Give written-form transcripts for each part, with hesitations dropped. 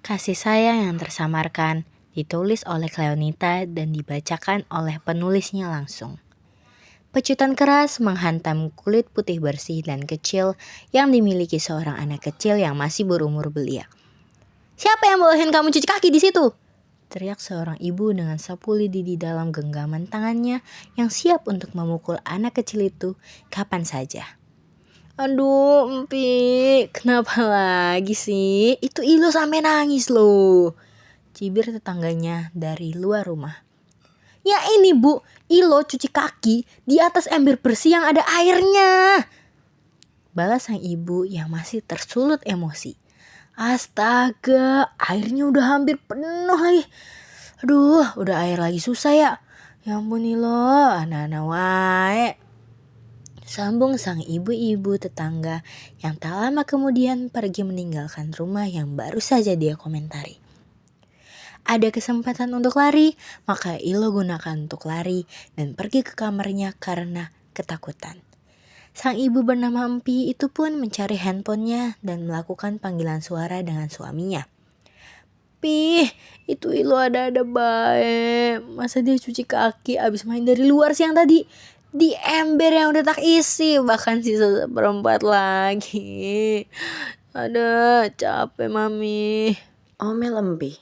Kasih sayang yang tersamarkan, ditulis oleh Cleonita dan dibacakan oleh penulisnya langsung. Pecutan keras menghantam kulit putih bersih dan kecil yang dimiliki seorang anak kecil yang masih berumur belia. "Siapa yang bolehin kamu cuci kaki di situ?" teriak seorang ibu dengan sapu lidi di dalam genggaman tangannya yang siap untuk memukul anak kecil itu kapan saja. "Aduh, Empi, kenapa lagi sih? Itu Ilo sampai nangis loh," cibir tetangganya dari luar rumah. "Ya ini Bu, Ilo cuci kaki di atas ember bersih yang ada airnya," balas sang ibu yang masih tersulut emosi. "Astaga, airnya udah hampir penuh lagi. Aduh, udah air lagi susah ya. Ya ampun Ilo, anak-anak wae," sambung sang ibu-ibu tetangga yang tak lama kemudian pergi meninggalkan rumah yang baru saja dia komentari. Ada kesempatan untuk lari, maka Ilo gunakan untuk lari dan pergi ke kamarnya karena ketakutan. Sang ibu bernama Empi itu pun mencari handphonenya dan melakukan panggilan suara dengan suaminya. "Pih, itu Ilo ada-ada baik. Masa dia cuci kaki abis main dari luar siang tadi? Di ember yang udah tak isi, bahkan sisa seperempat lagi. Ada capek Mami," omel Empi.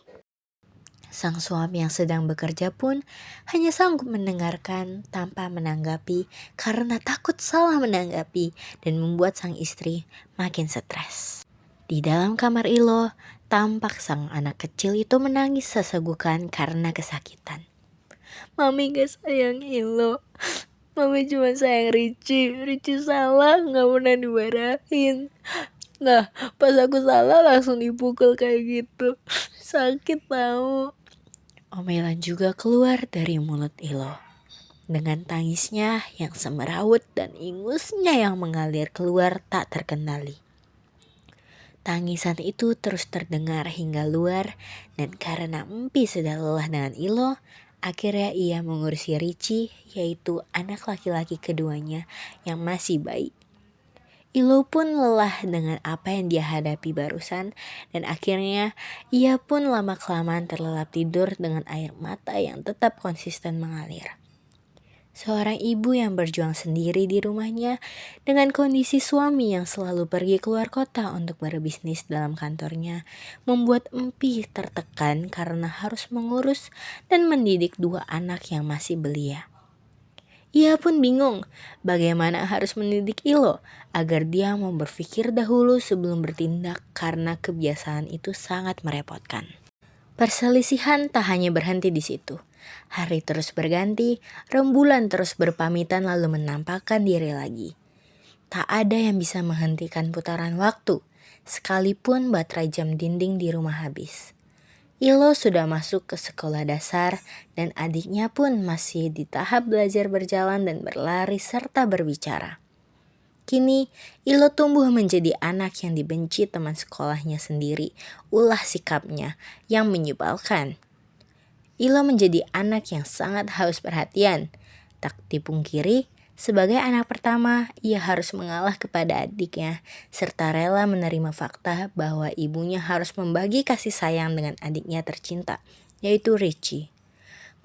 Sang suami yang sedang bekerja pun hanya sanggup mendengarkan tanpa menanggapi karena takut salah menanggapi dan membuat sang istri makin stres. Di dalam kamar Ilo, tampak sang anak kecil itu menangis sesegukan karena kesakitan. "Mami gak sayang Ilo. Mami cuma sayang Ricci. Ricci salah gak pernah dimarahin. Nah, pas aku salah langsung dipukul kayak gitu. Sakit tau." Omelan juga keluar dari mulut Ilo. Dengan tangisnya yang semerawut dan ingusnya yang mengalir keluar tak terkendali. Tangisan itu terus terdengar hingga luar dan karena Empi sudah lelah dengan Ilo, akhirnya ia mengurusi Ricci, yaitu anak laki-laki keduanya yang masih bayi. Ilo pun lelah dengan apa yang dia hadapi barusan dan akhirnya ia pun lama-kelamaan terlelap tidur dengan air mata yang tetap konsisten mengalir. Seorang ibu yang berjuang sendiri di rumahnya dengan kondisi suami yang selalu pergi keluar kota untuk berbisnis dalam kantornya membuat Empi tertekan karena harus mengurus dan mendidik dua anak yang masih belia. Ia pun bingung bagaimana harus mendidik Ilo agar dia mau berpikir dahulu sebelum bertindak karena kebiasaan itu sangat merepotkan. Perselisihan tak hanya berhenti di situ. Hari terus berganti, rembulan terus berpamitan lalu menampakkan diri lagi. Tak ada yang bisa menghentikan putaran waktu, sekalipun baterai jam dinding di rumah habis. Ilo sudah masuk ke sekolah dasar dan adiknya pun masih di tahap belajar berjalan dan berlari serta berbicara. Kini, Ilo tumbuh menjadi anak yang dibenci teman sekolahnya sendiri, ulah sikapnya yang menyebalkan. Ilo menjadi anak yang sangat haus perhatian. Tak dipungkiri, sebagai anak pertama, ia harus mengalah kepada adiknya, serta rela menerima fakta bahwa ibunya harus membagi kasih sayang dengan adiknya tercinta, yaitu Ricci.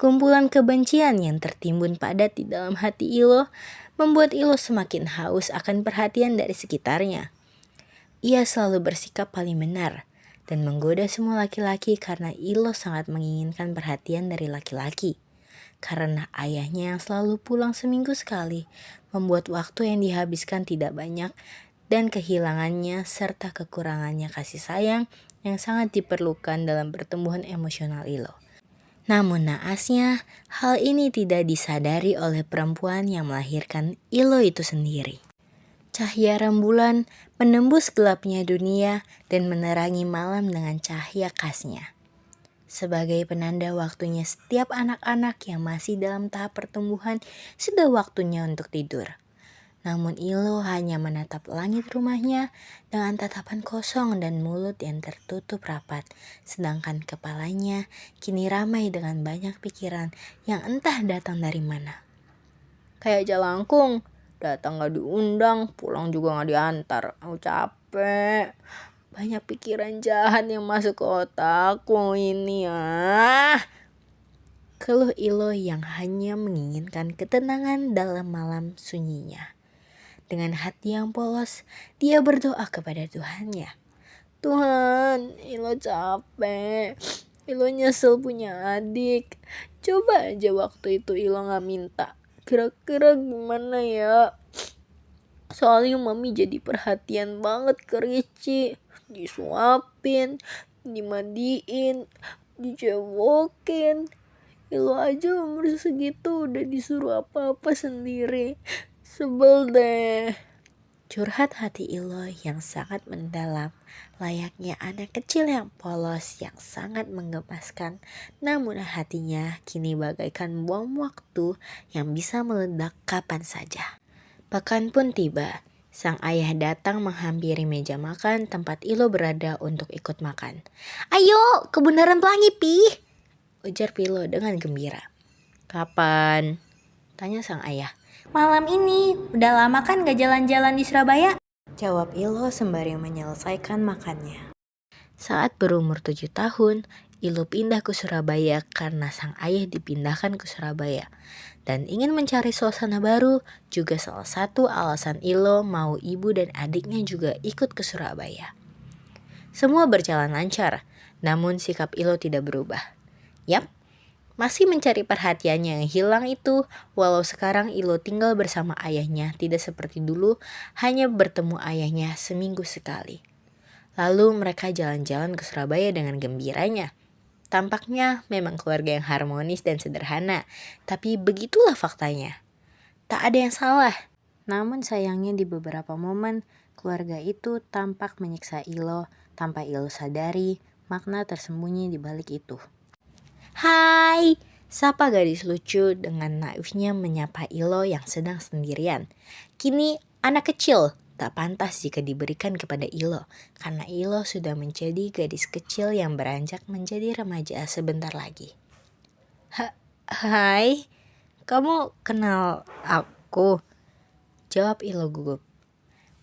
Kumpulan kebencian yang tertimbun padat di dalam hati Ilo membuat Ilo semakin haus akan perhatian dari sekitarnya. Ia selalu bersikap paling benar dan menggoda semua laki-laki karena Ilo sangat menginginkan perhatian dari laki-laki. Karena ayahnya yang selalu pulang seminggu sekali membuat waktu yang dihabiskan tidak banyak dan kehilangannya serta kekurangannya kasih sayang yang sangat diperlukan dalam pertumbuhan emosional Ilo. Namun naasnya, hal ini tidak disadari oleh perempuan yang melahirkan Ilo itu sendiri. Cahaya rembulan menembus gelapnya dunia dan menerangi malam dengan cahaya khasnya. Sebagai penanda waktunya setiap anak-anak yang masih dalam tahap pertumbuhan sudah waktunya untuk tidur. Namun Ilo hanya menatap langit rumahnya dengan tatapan kosong dan mulut yang tertutup rapat. Sedangkan kepalanya kini ramai dengan banyak pikiran yang entah datang dari mana. Kayak jalangkung, datang gak diundang, pulang juga gak diantar. Aku capek. Banyak pikiran jahat yang masuk ke otakku ini Keluh Ilo yang hanya menginginkan ketenangan dalam malam sunyinya. Dengan hati yang polos, dia berdoa kepada Tuhannya. Tuhan, Ilo capek. Ilo nyesel punya adik. Coba aja waktu itu Ilo gak minta. Kira-kira gimana ya? Soalnya mami jadi perhatian banget ke Ricci. Disuapin, dimandiin, dicewokin. Ilo aja umur segitu udah disuruh apa-apa sendiri. Sebel deh. Curhat hati Ilo yang sangat mendalam, layaknya anak kecil yang polos yang sangat menggemaskan. Namun hatinya kini bagaikan bom waktu yang bisa meledak kapan saja. Pekan pun tiba. Sang ayah datang menghampiri meja makan tempat Ilo berada untuk ikut makan. Ayo, ke Bundaran Pelangi, Pi, ujar Pilo dengan gembira. Kapan? Tanya sang ayah. Malam ini, udah lama kan gak jalan-jalan di Surabaya? Jawab Ilo sembari menyelesaikan makannya. Saat berumur 7 tahun, Ilo pindah ke Surabaya karena sang ayah dipindahkan ke Surabaya. Dan ingin mencari suasana baru juga salah satu alasan Ilo mau ibu dan adiknya juga ikut ke Surabaya. Semua berjalan lancar, namun sikap Ilo tidak berubah. Yap, masih mencari perhatiannya yang hilang itu, walau sekarang Ilo tinggal bersama ayahnya tidak seperti dulu, hanya bertemu ayahnya seminggu sekali. Lalu mereka jalan-jalan ke Surabaya dengan gembiranya. Tampaknya memang keluarga yang harmonis dan sederhana, tapi begitulah faktanya. Tak ada yang salah. Namun sayangnya di beberapa momen, keluarga itu tampak menyiksa Ilo tanpa Ilo sadari makna tersembunyi di balik itu. Hai, sapa gadis lucu dengan naifnya menyapa Ilo yang sedang sendirian. Kini anak kecil tak pantas jika diberikan kepada Ilo, karena Ilo sudah menjadi gadis kecil yang beranjak menjadi remaja sebentar lagi. Hai, kamu kenal aku? Jawab Ilo gugup.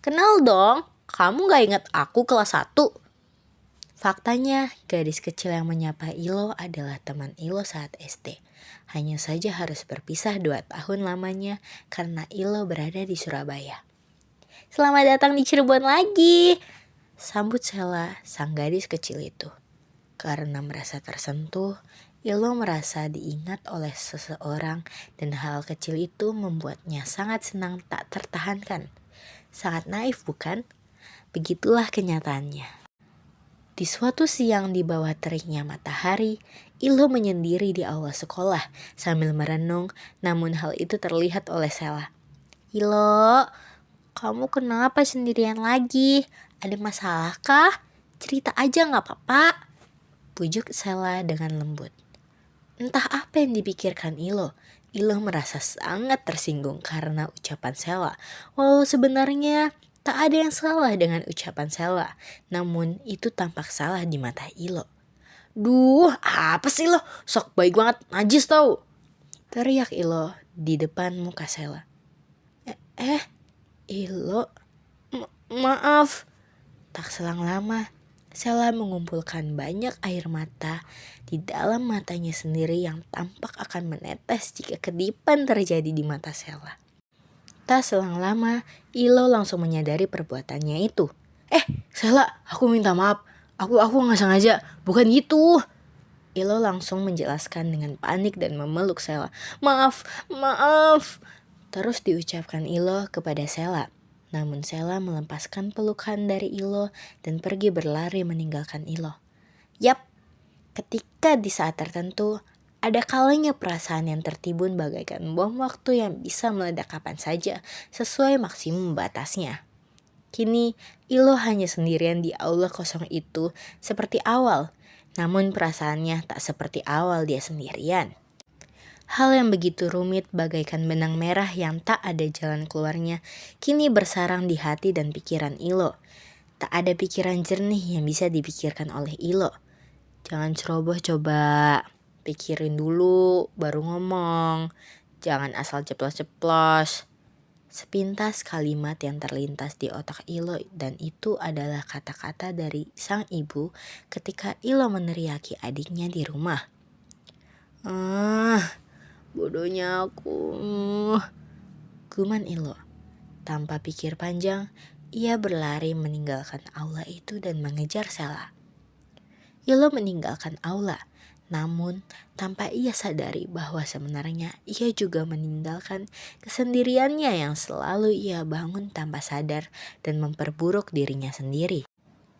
Kenal dong, kamu gak ingat aku kelas 1? Faktanya, gadis kecil yang menyapa Ilo adalah teman Ilo saat SD. Hanya saja harus berpisah 2 tahun lamanya karena Ilo berada di Surabaya. Selamat datang di Cirebon lagi, sambut Sela sang gadis kecil itu. Karena merasa tersentuh, Ilo merasa diingat oleh seseorang dan hal kecil itu membuatnya sangat senang tak tertahankan. Sangat naif bukan? Begitulah kenyataannya. Di suatu siang di bawah teriknya matahari, Ilo menyendiri di aula sekolah sambil merenung, namun hal itu terlihat oleh Sela. Ilo, kamu kenapa sendirian lagi? Ada masalah kah? Cerita aja gak apa-apa, pujuk Sela dengan lembut. Entah apa yang dipikirkan Ilo. Ilo merasa sangat tersinggung karena ucapan Sela. Walau sebenarnya tak ada yang salah dengan ucapan Sela, namun itu tampak salah di mata Ilo. Duh, apa sih lo? Sok baik banget, najis tau, teriak Ilo di depan muka Sela. Ilo, maaf. Tak selang lama, Sela mengumpulkan banyak air mata di dalam matanya sendiri yang tampak akan menetes jika kedipan terjadi di mata Sela. Tak selang lama, Ilo langsung menyadari perbuatannya itu. Sela, aku minta maaf. Aku gak sengaja, bukan gitu. Ilo langsung menjelaskan dengan panik dan memeluk Sela. Maaf. Terus diucapkan Ilo kepada Sela. Namun Sela melepaskan pelukan dari Ilo dan pergi berlari meninggalkan Ilo. Yap, ketika di saat tertentu, ada kalanya perasaan yang tertimbun bagaikan bom waktu yang bisa meledak kapan saja sesuai maksimum batasnya. Kini Ilo hanya sendirian di aula kosong itu seperti awal, namun perasaannya tak seperti awal dia sendirian. Hal yang begitu rumit bagaikan benang merah yang tak ada jalan keluarnya kini bersarang di hati dan pikiran Ilo. Tak ada pikiran jernih yang bisa dipikirkan oleh Ilo. Jangan ceroboh coba. Pikirin dulu baru ngomong. Jangan asal ceplos-ceplos. Sepintas kalimat yang terlintas di otak Ilo dan itu adalah kata-kata dari sang ibu ketika Ilo meneriaki adiknya di rumah. Bodohnya aku. Guman Ilo. Tanpa pikir panjang, ia berlari meninggalkan aula itu dan mengejar Sela. Ilo meninggalkan aula, namun tanpa ia sadari bahwa sebenarnya ia juga meninggalkan kesendiriannya yang selalu ia bangun tanpa sadar dan memperburuk dirinya sendiri.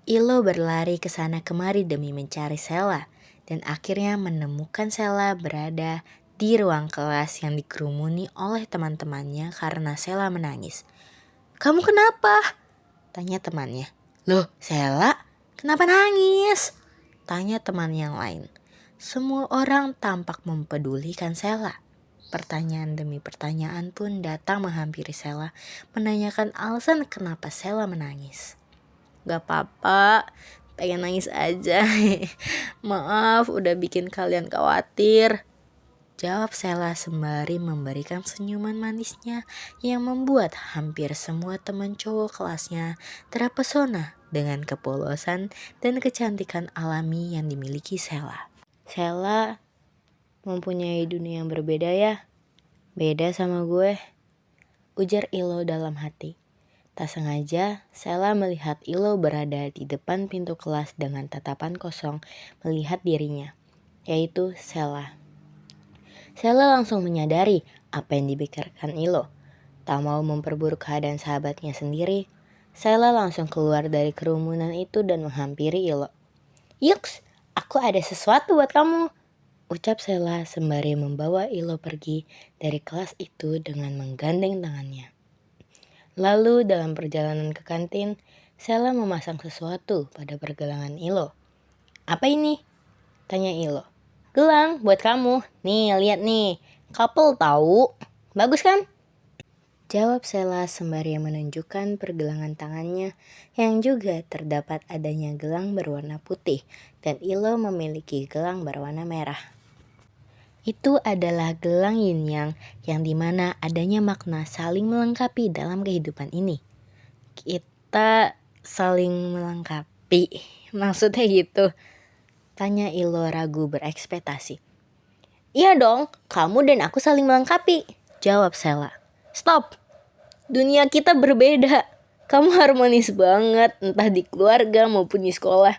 Ilo berlari ke sana kemari demi mencari Sela dan akhirnya menemukan Sela berada di ruang kelas yang dikerumuni oleh teman-temannya karena Sela menangis. "Kamu kenapa?" tanya temannya. "Loh, Sela, kenapa nangis?" tanya teman yang lain. Semua orang tampak mempedulikan Sela. Pertanyaan demi pertanyaan pun datang menghampiri Sela, menanyakan alasan kenapa Sela menangis. "Gak apa-apa, pengen nangis aja. Maaf udah bikin kalian khawatir," jawab Sela sembari memberikan senyuman manisnya yang membuat hampir semua teman cowok kelasnya terpesona dengan kepolosan dan kecantikan alami yang dimiliki Sela. "Sela mempunyai dunia yang berbeda ya. Beda sama gue," ujar Ilo dalam hati. Tak sengaja, Sela melihat Ilo berada di depan pintu kelas dengan tatapan kosong melihat dirinya, yaitu Sela. Sela langsung menyadari apa yang dipikirkan Ilo. Tak mau memperburuk keadaan sahabatnya sendiri, Sela langsung keluar dari kerumunan itu dan menghampiri Ilo. "Yuks, aku ada sesuatu buat kamu," ucap Sela sembari membawa Ilo pergi dari kelas itu dengan menggandeng tangannya. Lalu dalam perjalanan ke kantin, Sela memasang sesuatu pada pergelangan Ilo. "Apa ini?" tanya Ilo. "Gelang buat kamu. Nih, lihat nih. Couple tahu. Bagus kan?" jawab Sela sembari menunjukkan pergelangan tangannya yang juga terdapat adanya gelang berwarna putih dan Ilo memiliki gelang berwarna merah. Itu adalah gelang yin yang dimana adanya makna saling melengkapi dalam kehidupan ini. Kita saling melengkapi, maksudnya gitu? Tanya Ilo ragu berekspektasi. "Iya dong, kamu dan aku saling melengkapi," jawab Sela. "Stop, dunia kita berbeda. Kamu harmonis banget, entah di keluarga maupun di sekolah.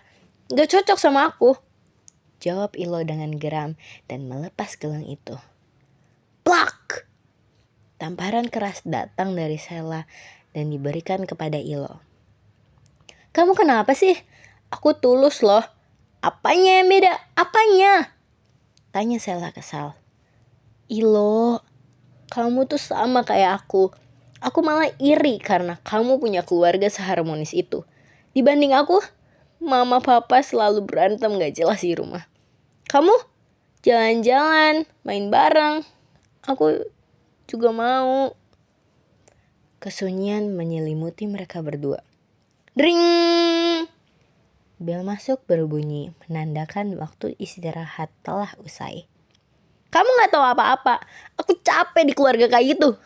Gak cocok sama aku," jawab Ilo dengan geram dan melepas gelang itu. Plak! Tamparan keras datang dari Sela dan diberikan kepada Ilo. "Kamu kenapa sih? Aku tulus loh." "Apanya yang beda? Apanya?" tanya Sela kesal. "Ilo, kamu tuh sama kayak aku. Aku malah iri karena kamu punya keluarga seharmonis itu. Dibanding aku, mama papa selalu berantem gak jelas di rumah. Kamu jalan-jalan, main bareng. Aku juga mau." Kesunyian menyelimuti mereka berdua. Dring! Bel masuk berbunyi menandakan waktu istirahat telah usai. "Kamu gak tahu apa-apa. Aku capek di keluarga kayak gitu,"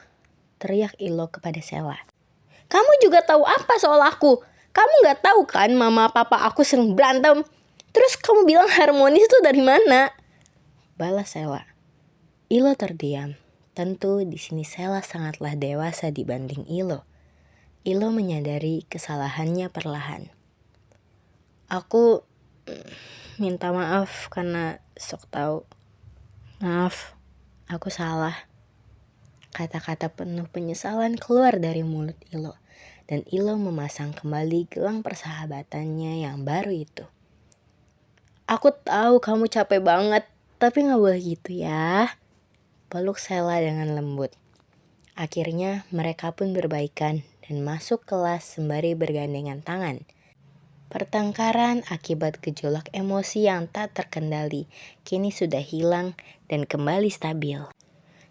teriak Ilo kepada Sela. "Kamu juga tahu apa soal aku? Kamu gak tahu kan mama papa aku sering berantem? Terus kamu bilang harmonis itu dari mana?" balas Sela. Ilo terdiam. Tentu di sini Sela sangatlah dewasa dibanding Ilo. Ilo menyadari kesalahannya perlahan. "Aku minta maaf karena sok tahu. Maaf, aku salah." Kata-kata penuh penyesalan keluar dari mulut Ilo, dan Ilo memasang kembali gelang persahabatannya yang baru itu. "Aku tahu kamu capek banget, tapi gak boleh gitu ya," peluk Sela dengan lembut. Akhirnya mereka pun berbaikan dan masuk kelas sembari bergandengan tangan. Pertengkaran akibat gejolak emosi yang tak terkendali kini sudah hilang dan kembali stabil.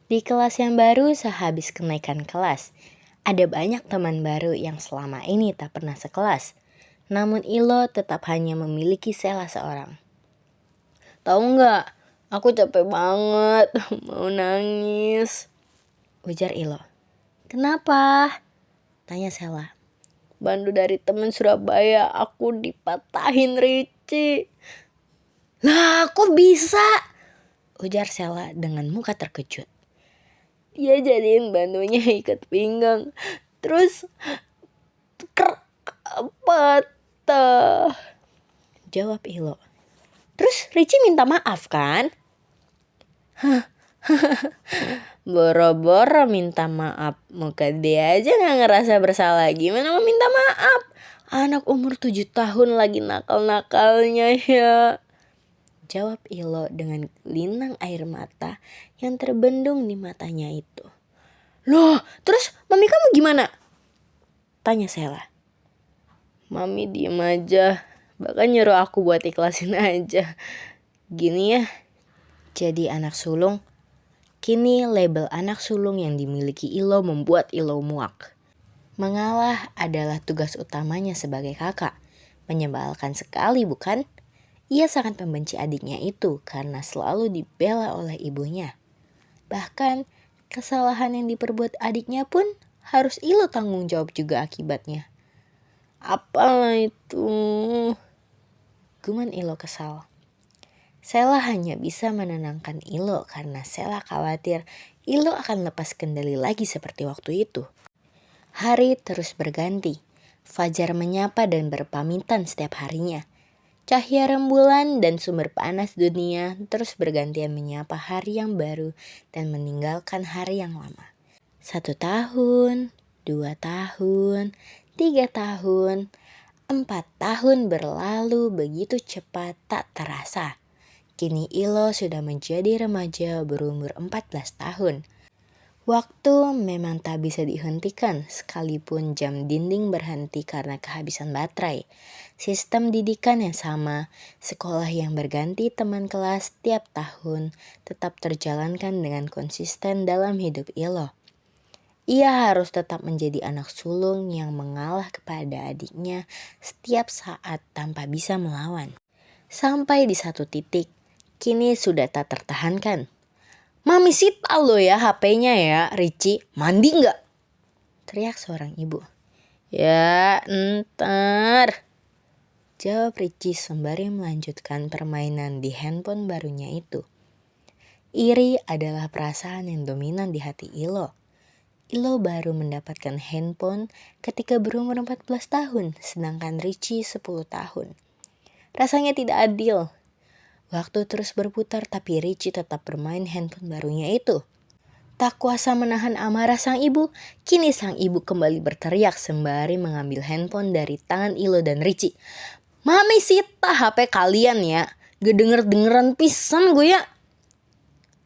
Di kelas yang baru sehabis kenaikan kelas, ada banyak teman baru yang selama ini tak pernah sekelas. Namun Ilo tetap hanya memiliki Sela seorang. "Tahu nggak, aku capek banget, mau nangis," ujar Ilo. Kenapa? Tanya Sela. Bandu dari temen Surabaya, aku dipatahin Ricci. Lah kok bisa? Ujar Sela dengan muka terkejut. Dia jadiin bandunya ikat pinggang. Terus patah. Jawab Ilo. Terus Ricci minta maaf kan? Boro-boro minta maaf. Muka dia aja gak ngerasa bersalah. Gimana mau minta maaf? Anak umur 7 tahun lagi nakal-nakalnya ya. Jawab Ilo dengan linang air mata yang terbendung di matanya itu. Loh, terus mami kamu gimana? Tanya Sela. Mami diem aja. Bahkan nyuruh aku buat ikhlasin aja. Gini ya. Jadi anak sulung. Kini label anak sulung yang dimiliki Ilo membuat Ilo muak. Mengalah adalah tugas utamanya sebagai kakak. Menyebalkan sekali bukan? Ia sangat membenci adiknya itu karena selalu dibela oleh ibunya. Bahkan kesalahan yang diperbuat adiknya pun harus Ilo tanggung jawab juga akibatnya. Apalah itu? Guman Ilo kesal. Sela hanya bisa menenangkan Ilo karena Sela khawatir Ilo akan lepas kendali lagi seperti waktu itu. Hari terus berganti. Fajar menyapa dan berpamitan setiap harinya. Cahaya rembulan dan sumber panas dunia terus bergantian menyapa hari yang baru dan meninggalkan hari yang lama. 1 tahun, 2 tahun, 3 tahun, 4 tahun berlalu begitu cepat tak terasa. Kini Ilo sudah menjadi remaja berumur 14 tahun. Waktu memang tak bisa dihentikan sekalipun jam dinding berhenti karena kehabisan baterai. Sistem didikan yang sama, sekolah yang berganti teman kelas tiap tahun tetap terjalankan dengan konsisten dalam hidup Ilo. Ia harus tetap menjadi anak sulung yang mengalah kepada adiknya setiap saat tanpa bisa melawan. Sampai di satu titik, kini sudah tak tertahankan. Mami sita lo ya HP-nya ya, Ricci. Mandi gak? Teriak seorang ibu. Ya, ntar. Jawab Ricci sembari melanjutkan permainan di handphone barunya itu. Iri adalah perasaan yang dominan di hati Ilo. Ilo baru mendapatkan handphone ketika berumur 14 tahun, sedangkan Ricci 10 tahun. Rasanya tidak adil. Waktu terus berputar tapi Ricci tetap bermain handphone barunya itu. Tak kuasa menahan amarah sang ibu, kini sang ibu kembali berteriak sembari mengambil handphone dari tangan Ilo dan Ricci. Mami sita HP kalian ya. Gak denger-dengeran pisan gue ya.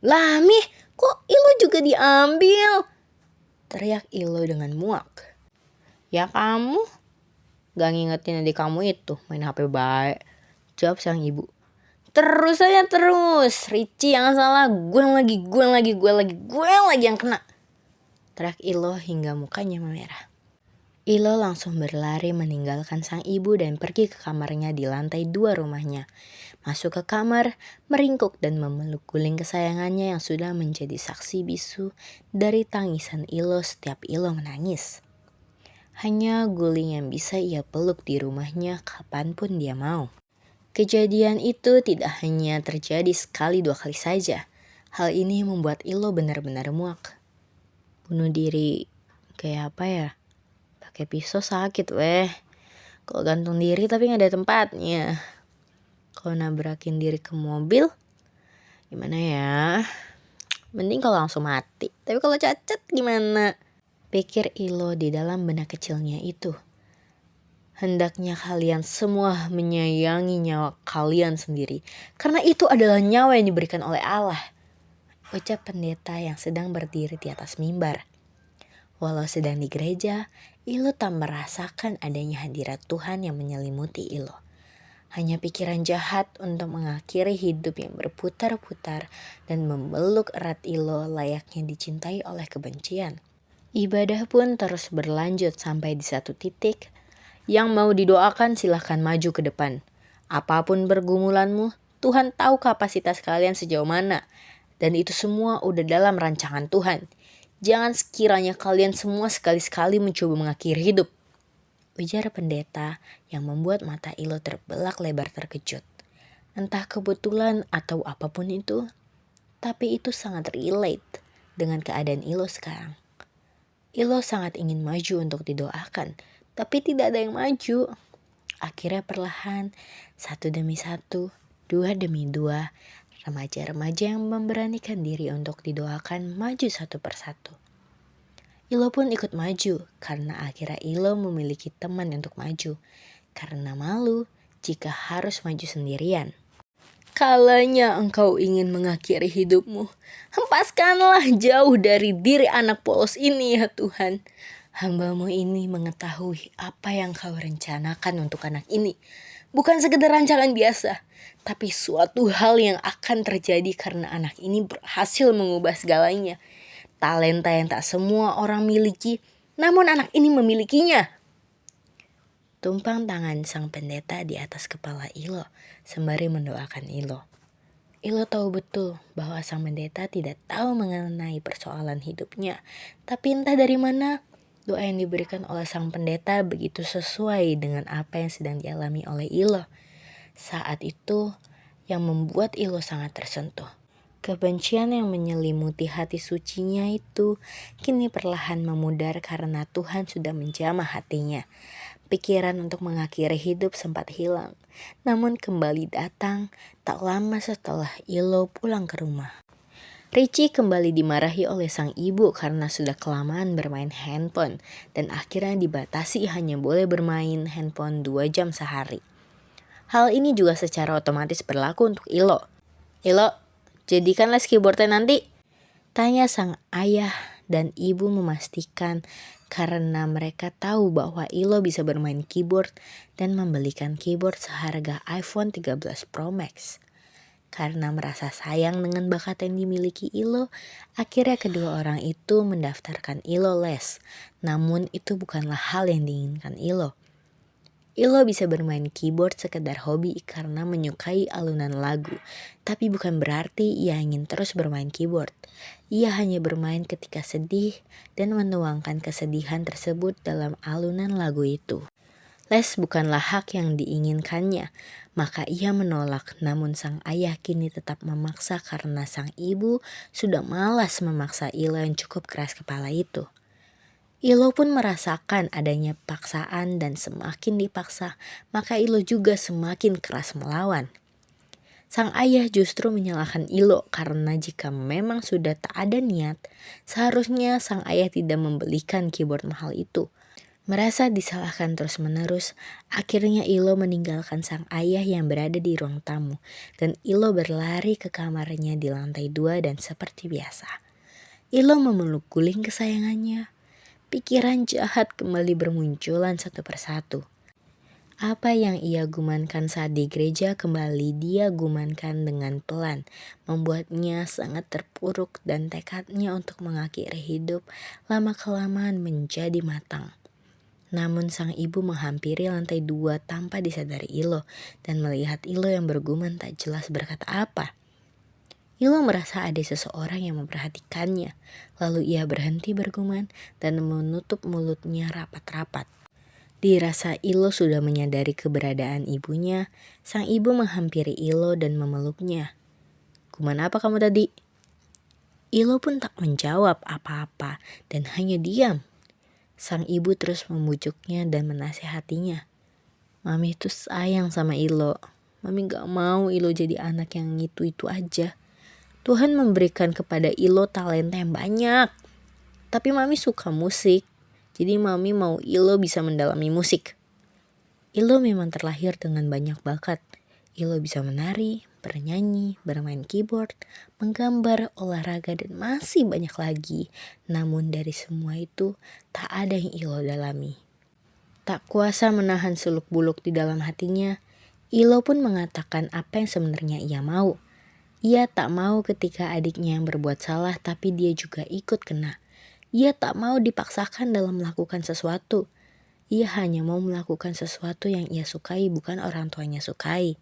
Lah Mi, kok Ilo juga diambil? Teriak Ilo dengan muak. Ya kamu gak ngingetin adik kamu itu main HP baik. Jawab sang ibu. Terus aja terus. Ricci yang salah. Gue lagi yang kena. Teriak Ilo hingga mukanya memerah. Ilo langsung berlari meninggalkan sang ibu dan pergi ke kamarnya di lantai 2 rumahnya. Masuk ke kamar, meringkuk dan memeluk guling kesayangannya yang sudah menjadi saksi bisu dari tangisan Ilo setiap Ilo menangis. Hanya guling yang bisa ia peluk di rumahnya kapanpun dia mau. Kejadian itu tidak hanya terjadi sekali 2 kali saja. Hal ini membuat Ilo benar-benar muak. Bunuh diri kayak apa ya? Pakai pisau sakit weh. Kalau gantung diri tapi gak ada tempatnya. Kalau nabrakin diri ke mobil, gimana ya? Mending kalau langsung mati. Tapi kalau cacat gimana? Pikir Ilo di dalam benak kecilnya itu. Hendaknya kalian semua menyayangi nyawa kalian sendiri. Karena itu adalah nyawa yang diberikan oleh Allah. Ucap pendeta yang sedang berdiri di atas mimbar. Walau sedang di gereja, Ilo tak merasakan adanya hadirat Tuhan yang menyelimuti Ilo. Hanya pikiran jahat untuk mengakhiri hidup yang berputar-putar dan memeluk erat Ilo layaknya dicintai oleh kebencian. Ibadah pun terus berlanjut sampai di satu titik. Yang mau didoakan silahkan maju ke depan. Apapun pergumulanmu, Tuhan tahu kapasitas kalian sejauh mana. Dan itu semua udah dalam rancangan Tuhan. Jangan sekiranya kalian semua sekali-sekali mencoba mengakhiri hidup, ujar pendeta yang membuat mata Ilo terbelak lebar terkejut. Entah kebetulan atau apapun itu, tapi itu sangat relate dengan keadaan Ilo sekarang. Ilo sangat ingin maju untuk didoakan, tapi tidak ada yang maju. Akhirnya perlahan, satu demi satu, dua demi dua, remaja-remaja yang memberanikan diri untuk didoakan maju satu persatu. Ilo pun ikut maju karena akhirnya Ilo memiliki teman untuk maju. Karena malu jika harus maju sendirian. kalanya engkau ingin mengakhiri hidupmu, hempaskanlah jauh dari diri anak polos ini ya Tuhan. Hamba-Mu ini mengetahui apa yang Kau rencanakan untuk anak ini. Bukan sekedar rancangan biasa, tapi suatu hal yang akan terjadi karena anak ini berhasil mengubah segalanya. Talenta yang tak semua orang miliki, namun anak ini memilikinya. Tumpang tangan sang pendeta di atas kepala Ilo sembari mendoakan Ilo. Ilo tahu betul bahwa sang pendeta tidak tahu mengenai persoalan hidupnya. Tapi entah dari mana, doa yang diberikan oleh sang pendeta begitu sesuai dengan apa yang sedang dialami oleh Ilo. Saat itu yang membuat Ilo sangat tersentuh. Kebencian yang menyelimuti hati sucinya itu kini perlahan memudar karena Tuhan sudah menjamah hatinya. Pikiran untuk mengakhiri hidup sempat hilang, namun kembali datang tak lama setelah Ilo pulang ke rumah. Richie kembali dimarahi oleh sang ibu karena sudah kelamaan bermain handphone dan akhirnya dibatasi hanya boleh bermain handphone 2 jam sehari. Hal ini juga secara otomatis berlaku untuk Ilo. Ilo, jadikan les keyboardnya nanti. Tanya sang ayah dan ibu memastikan karena mereka tahu bahwa Ilo bisa bermain keyboard dan membelikan keyboard seharga iPhone 13 Pro Max. Karena merasa sayang dengan bakat yang dimiliki Ilo, akhirnya kedua orang itu mendaftarkan Ilo les. Namun itu bukanlah hal yang diinginkan Ilo. Ilo bisa bermain keyboard sekedar hobi karena menyukai alunan lagu. Tapi bukan berarti ia ingin terus bermain keyboard. Ia hanya bermain ketika sedih dan menuangkan kesedihan tersebut dalam alunan lagu itu. Les bukanlah hak yang diinginkannya, maka ia menolak. Namun sang ayah kini tetap memaksa karena sang ibu sudah malas memaksa Ilo yang cukup keras kepala itu. Ilo pun merasakan adanya paksaan dan semakin dipaksa, maka Ilo juga semakin keras melawan. Sang ayah justru menyalahkan Ilo karena jika memang sudah tak ada niat, seharusnya sang ayah tidak membelikan keyboard mahal itu. Merasa disalahkan terus-menerus, akhirnya Ilo meninggalkan sang ayah yang berada di ruang tamu dan Ilo berlari ke kamarnya di lantai 2 dan seperti biasa. Ilo memeluk guling kesayangannya. Pikiran jahat kembali bermunculan satu persatu. Apa yang ia gumankan saat di gereja kembali dia gumankan dengan pelan, membuatnya sangat terpuruk dan tekadnya untuk mengakhiri hidup lama-kelamaan menjadi matang. Namun sang ibu menghampiri lantai 2 tanpa disadari Ilo dan melihat Ilo yang bergumam tak jelas berkata apa. Ilo merasa ada seseorang yang memperhatikannya, lalu ia berhenti bergumam dan menutup mulutnya rapat-rapat. Dirasa Ilo sudah menyadari keberadaan ibunya, sang ibu menghampiri Ilo dan memeluknya. "Guman apa kamu tadi?" Ilo pun tak menjawab apa-apa dan hanya diam. Sang ibu terus membujuknya dan menasihatinya. "Mami itu sayang sama Ilo. Mami gak mau Ilo jadi anak yang itu-itu aja. Tuhan memberikan kepada Ilo talenta yang banyak. Tapi Mami suka musik. Jadi Mami mau Ilo bisa mendalami musik. Ilo memang terlahir dengan banyak bakat. Ilo bisa menari, bernyanyi, bermain keyboard, menggambar, olahraga, dan masih banyak lagi. Namun dari semua itu, tak ada yang Ilo dalami. Tak kuasa menahan suluk-buluk di dalam hatinya, Ilo pun mengatakan apa yang sebenarnya ia mau. Ia tak mau ketika adiknya yang berbuat salah tapi dia juga ikut kena. Ia tak mau dipaksakan dalam melakukan sesuatu. Ia hanya mau melakukan sesuatu yang ia sukai bukan orang tuanya sukai.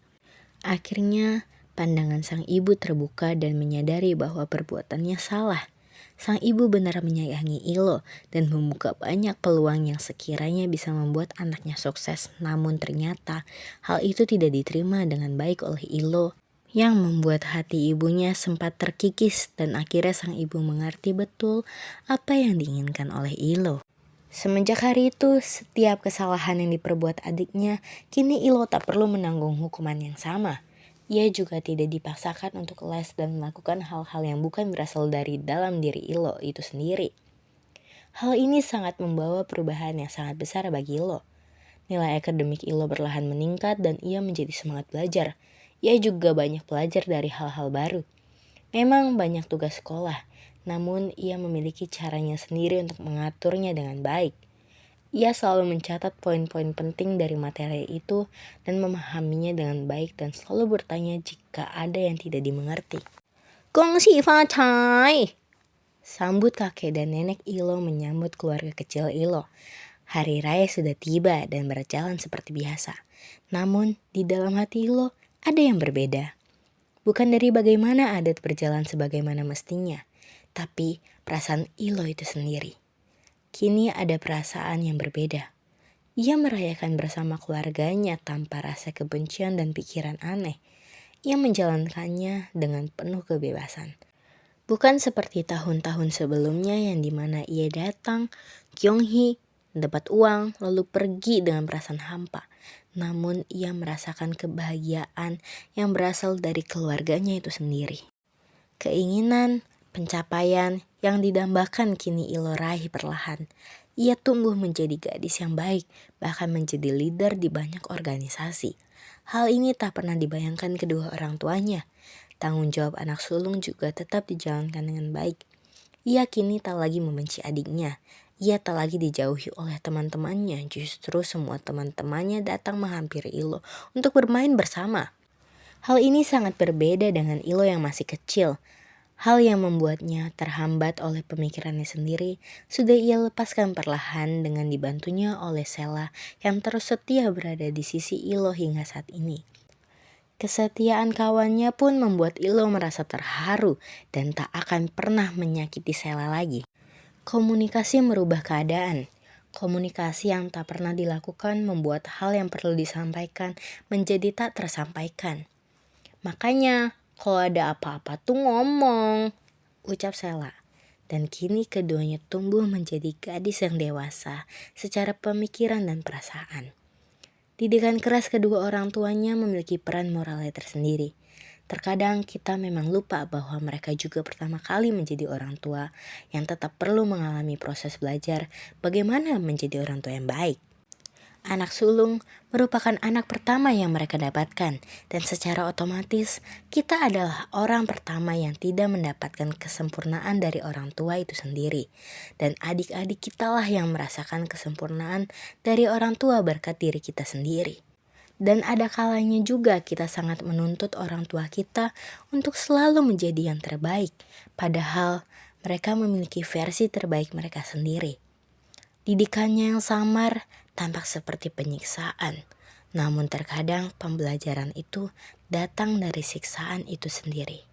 Akhirnya, pandangan sang ibu terbuka dan menyadari bahwa perbuatannya salah. Sang ibu benar menyayangi Ilo dan membuka banyak peluang yang sekiranya bisa membuat anaknya sukses. Namun ternyata hal itu tidak diterima dengan baik oleh Ilo, yang membuat hati ibunya sempat terkikis dan akhirnya sang ibu mengerti betul apa yang diinginkan oleh Ilo. Semenjak hari itu, setiap kesalahan yang diperbuat adiknya, kini Ilo tak perlu menanggung hukuman yang sama. Ia juga tidak dipaksakan untuk les dan melakukan hal-hal yang bukan berasal dari dalam diri Ilo itu sendiri. Hal ini sangat membawa perubahan yang sangat besar bagi Ilo. Nilai akademik Ilo perlahan meningkat dan ia menjadi semangat belajar. Ia juga banyak belajar dari hal-hal baru. Memang banyak tugas sekolah, namun ia memiliki caranya sendiri untuk mengaturnya dengan baik. Ia selalu mencatat poin-poin penting dari materi itu dan memahaminya dengan baik dan selalu bertanya jika ada yang tidak dimengerti. Gongxi fa cai! Sambut kakek dan nenek Ilo menyambut keluarga kecil Ilo. Hari raya sudah tiba dan berjalan seperti biasa. Namun di dalam hati Ilo ada yang berbeda. Bukan dari bagaimana adat berjalan sebagaimana mestinya, tapi perasaan Ilo itu sendiri. Kini ada perasaan yang berbeda. Ia merayakan bersama keluarganya tanpa rasa kebencian dan pikiran aneh. Ia menjalankannya dengan penuh kebebasan. Bukan seperti tahun-tahun sebelumnya yang dimana ia datang, Kyunghi, dapat uang, lalu pergi dengan perasaan hampa. Namun ia merasakan kebahagiaan yang berasal dari keluarganya itu sendiri. Keinginan, pencapaian yang didambakan kini Ilo raih perlahan. Ia tumbuh menjadi gadis yang baik, bahkan menjadi leader di banyak organisasi. Hal ini tak pernah dibayangkan kedua orang tuanya. Tanggung jawab anak sulung juga tetap dijalankan dengan baik. Ia kini tak lagi membenci adiknya. Ia tak lagi dijauhi oleh teman-temannya. Justru semua teman-temannya datang menghampiri Ilo untuk bermain bersama. Hal ini sangat berbeda dengan Ilo yang masih kecil. Hal yang membuatnya terhambat oleh pemikirannya sendiri sudah ia lepaskan perlahan dengan dibantunya oleh Sela yang terus setia berada di sisi Ilo hingga saat ini. Kesetiaan kawannya pun membuat Ilo merasa terharu dan tak akan pernah menyakiti Sela lagi. Komunikasi merubah keadaan. Komunikasi yang tak pernah dilakukan membuat hal yang perlu disampaikan menjadi tak tersampaikan. Makanya kalau ada apa-apa tuh ngomong, ucap Sela. Dan kini keduanya tumbuh menjadi gadis yang dewasa secara pemikiran dan perasaan. Didikan keras kedua orang tuanya memiliki peran moralnya tersendiri. Terkadang kita memang lupa bahwa mereka juga pertama kali menjadi orang tua yang tetap perlu mengalami proses belajar bagaimana menjadi orang tua yang baik. Anak sulung merupakan anak pertama yang mereka dapatkan dan secara otomatis kita adalah orang pertama yang tidak mendapatkan kesempurnaan dari orang tua itu sendiri. Dan adik-adik kitalah yang merasakan kesempurnaan dari orang tua berkat diri kita sendiri. Dan ada kalanya juga kita sangat menuntut orang tua kita untuk selalu menjadi yang terbaik, padahal mereka memiliki versi terbaik mereka sendiri. Didikannya yang samar tampak seperti penyiksaan, namun terkadang pembelajaran itu datang dari siksaan itu sendiri.